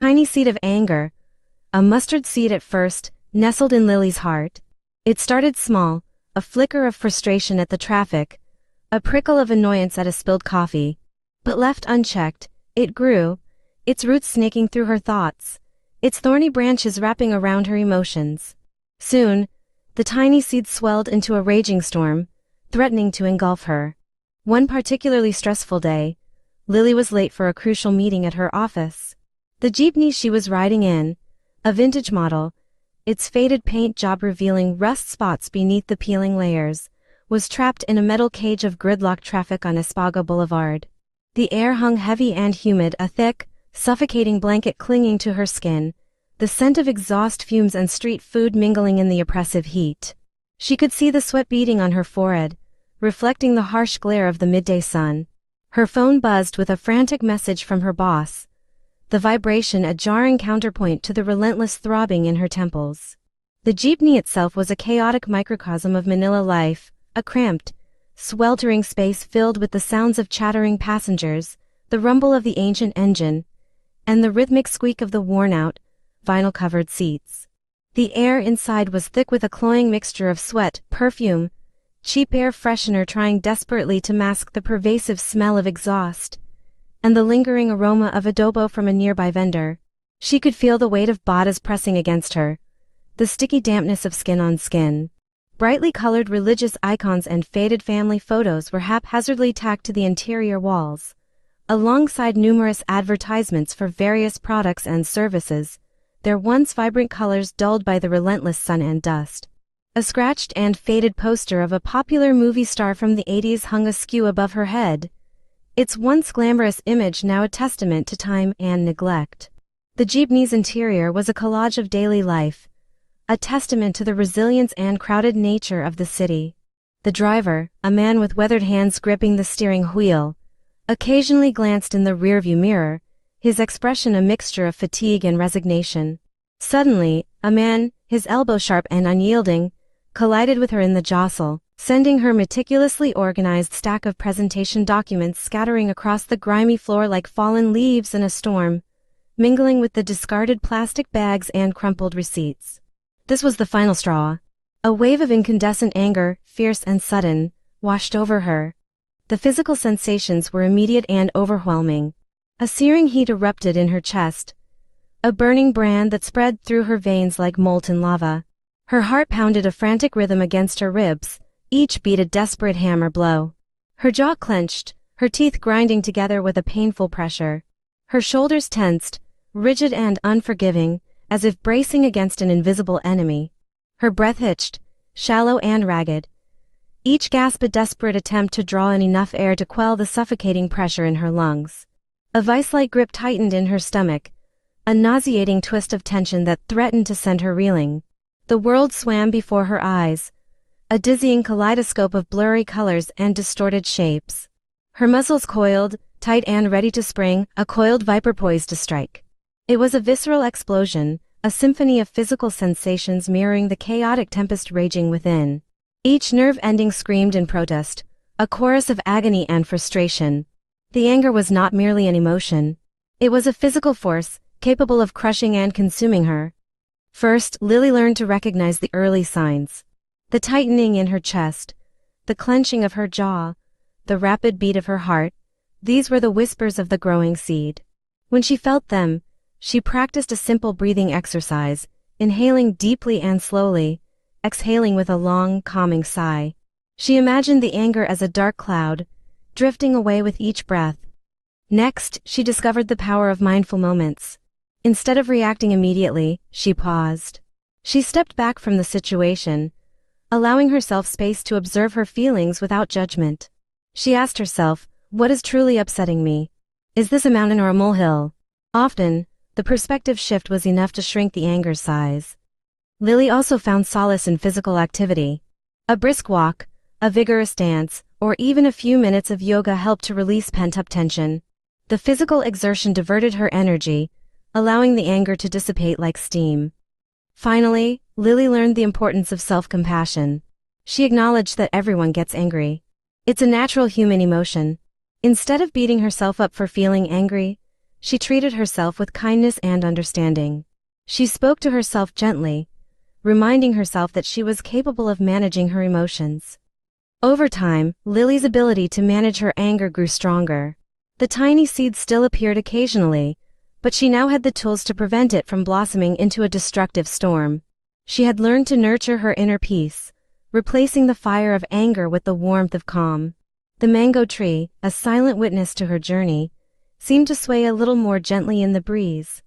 Tiny seed of anger, a mustard seed at first, nestled in Lily's heart. It started small, a flicker of frustration at the traffic, a prickle of annoyance at a spilled coffee. But left unchecked, it grew, its roots snaking through her thoughts, its thorny branches wrapping around her emotions. Soon, the tiny seed swelled into a raging storm, threatening to engulf her. One particularly stressful day, Lily was late for a crucial meeting at her office. The jeepney she was riding in, a vintage model, its faded paint job revealing rust spots beneath the peeling layers, was trapped in a metal cage of gridlocked traffic on Espaga Boulevard. The air hung heavy and humid, a thick, suffocating blanket clinging to her skin, the scent of exhaust fumes and street food mingling in the oppressive heat. She could see the sweat beading on her forehead, reflecting the harsh glare of the midday sun. Her phone buzzed with a frantic message from her boss, the vibration a jarring counterpoint to the relentless throbbing in her temples. The jeepney itself was a chaotic microcosm of Manila life, a cramped, sweltering space filled with the sounds of chattering passengers, the rumble of the ancient engine, and the rhythmic squeak of the worn-out, vinyl-covered seats. The air inside was thick with a cloying mixture of sweat, perfume, cheap air freshener trying desperately to mask the pervasive smell of exhaust, and the lingering aroma of adobo from a nearby vendor. She could feel the weight of batas pressing against her, the sticky dampness of skin on skin. Brightly colored religious icons and faded family photos were haphazardly tacked to the interior walls, alongside numerous advertisements for various products and services, their once vibrant colors dulled by the relentless sun and dust. A scratched and faded poster of a popular movie star from the 80s hung askew above her head, its once glamorous image now a testament to time and neglect. The jeepney's interior was a collage of daily life, a testament to the resilience and crowded nature of the city. The driver, a man with weathered hands gripping the steering wheel, occasionally glanced in the rearview mirror, his expression a mixture of fatigue and resignation. Suddenly, a man, his elbow sharp and unyielding, collided with her in the jostle, sending her meticulously organized stack of presentation documents scattering across the grimy floor like fallen leaves in a storm, mingling with the discarded plastic bags and crumpled receipts. This was the final straw. A wave of incandescent anger, fierce and sudden, washed over her. The physical sensations were immediate and overwhelming. A searing heat erupted in her chest, a burning brand that spread through her veins like molten lava. Her heart pounded a frantic rhythm against her ribs, each beat a desperate hammer blow. Her jaw clenched, her teeth grinding together with a painful pressure. Her shoulders tensed, rigid and unforgiving, as if bracing against an invisible enemy. Her breath hitched, shallow and ragged, each gasp a desperate attempt to draw in enough air to quell the suffocating pressure in her lungs. A vice-like grip tightened in her stomach, a nauseating twist of tension that threatened to send her reeling. The world swam before her eyes, a dizzying kaleidoscope of blurry colors and distorted shapes. Her muscles coiled, tight and ready to spring, a coiled viper poised to strike. It was a visceral explosion, a symphony of physical sensations mirroring the chaotic tempest raging within. Each nerve ending screamed in protest, a chorus of agony and frustration. The anger was not merely an emotion. It was a physical force, capable of crushing and consuming her. First, Lily learned to recognize the early signs. The tightening in her chest, the clenching of her jaw, the rapid beat of her heart, these were the whispers of the growing seed. When she felt them, she practiced a simple breathing exercise, inhaling deeply and slowly, exhaling with a long, calming sigh. She imagined the anger as a dark cloud, drifting away with each breath. Next, she discovered the power of mindful moments. Instead of reacting immediately, she paused. She stepped back from the situation, allowing herself space to observe her feelings without judgment. She asked herself, what is truly upsetting me? Is this a mountain or a molehill? Often, the perspective shift was enough to shrink the anger's size. Lily also found solace in physical activity. A brisk walk, a vigorous dance, or even a few minutes of yoga helped to release pent-up tension. The physical exertion diverted her energy, allowing the anger to dissipate like steam. Finally, Lily learned the importance of self-compassion. She acknowledged that everyone gets angry. It's a natural human emotion. Instead of beating herself up for feeling angry, she treated herself with kindness and understanding. She spoke to herself gently, reminding herself that she was capable of managing her emotions. Over time, Lily's ability to manage her anger grew stronger. The tiny seed still appeared occasionally, but she now had the tools to prevent it from blossoming into a destructive storm. She had learned to nurture her inner peace, replacing the fire of anger with the warmth of calm. The mango tree, a silent witness to her journey, seemed to sway a little more gently in the breeze.